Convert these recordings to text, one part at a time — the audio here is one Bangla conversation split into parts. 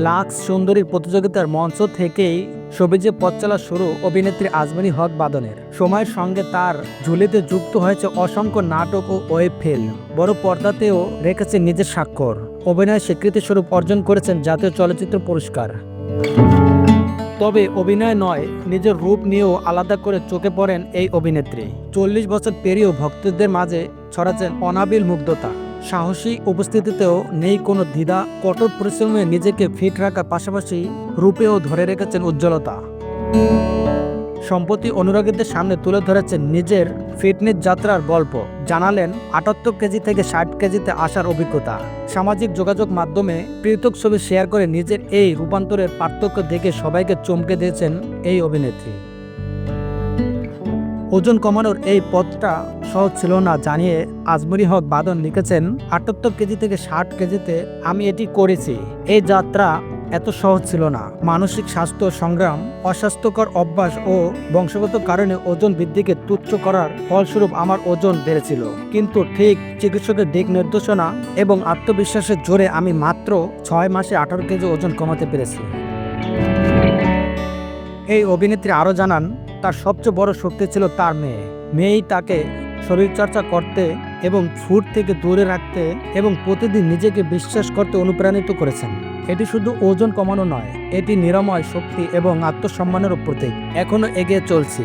লাক্স সুন্দরী প্রতিযোগিতার মঞ্চ থেকেই সবিজে পথ চলা শুরু অভিনেত্রী আজমানী হক বাদনের। সময়ের সঙ্গে তার ঝুলিতে যুক্ত হয়েছে অসংখ্য নাটক ও ওয়েব ফিল্ম। বড় পর্দাতেও রেখেছে নিজের স্বাক্ষর। অভিনয়ের স্বীকৃতিস্বরূপ অর্জন করেছেন জাতীয় চলচ্চিত্র পুরস্কার। তবে অভিনয় নয়, নিজের রূপ নিয়েও আলাদা করে চোখে পড়েন এই অভিনেত্রী। 40 বছর পেরিয়েও ভক্তদের মাঝে ছড়াচ্ছেন অনাবিল মুগ্ধতা। সাহসী উপস্থিতিতেও নেই কোনো দ্বিধা। কঠোর পরিশ্রমে নিজেকে ফিট রাখার পাশাপাশি রূপেও ধরে রেখেছেন উজ্জ্বলতা। সম্প্রতি অনুরাগীদের সামনে তুলে ধরেছেন নিজের ফিটনেস যাত্রার গল্প। জানালেন 78 কেজি থেকে 60 কেজিতে আসার অভিজ্ঞতা। সামাজিক যোগাযোগ মাধ্যমে পৃথক ছবি শেয়ার করে নিজের এই রূপান্তরের পার্থক্য দেখে সবাইকে চমকে দিয়েছেন এই অভিনেত্রী। ওজন কমানোর এই পথটা সহজ ছিল না জানিয়ে আজমানী হক বাদন লিখেছেন, 78 কেজি থেকে 60 কেজিতে আমি এটি করেছি। এই যাত্রা এত সহজ ছিল না। মানসিক স্বাস্থ্য সংগ্রাম, অস্বাস্থ্যকর অভ্যাস ও বংশগত কারণে ওজন বৃদ্ধিকে তুচ্ছ করার ফলস্বরূপ আমার ওজন বেড়েছিল। কিন্তু ঠিক চিকিৎসকের দিক নির্দেশনা এবং আত্মবিশ্বাসের জোরে আমি মাত্র 6 মাসে 18 কেজি ওজন কমাতে পেরেছি। এই অভিনেত্রী আরও জানান, তার সবচেয়ে বড় শক্তি ছিল তার মেয়েই তাকে শরীরচর্চা করতে এবং ফুড থেকে দূরে রাখতে এবং প্রতিদিন নিজেকে বিশ্বাস করতে অনুপ্রাণিত করেছেন। এটি শুধু ওজন কমানো নয়, এটি নিরাময় শক্তি এবং আত্মসম্মানেরও প্রতীক। এখনো এগিয়ে চলছি।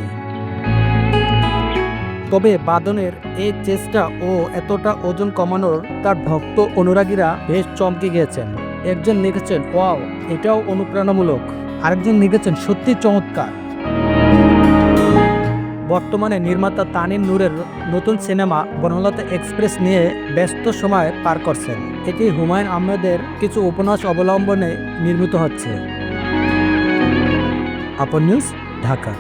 তবে বাদনের এই চেষ্টা ও এতটা ওজন কমানোর তার ভক্ত অনুরাগীরা বেশ চমকে গিয়েছেন। একজন লিখেছেন, ওয়াও, এটাও অনুপ্রেরণামূলক। আরেকজন লিখেছেন, সত্যি চমৎকার। বর্তমানে নির্মাতা তানিম নূরের নতুন সিনেমা বনলতা এক্সপ্রেস নিয়ে ব্যস্ত সময় পার করছেন। এটি হুমায়ুন আহমেদের কিছু উপন্যাস অবলম্বনে নির্মিত হচ্ছে। আপন নিউজ, ঢাকা।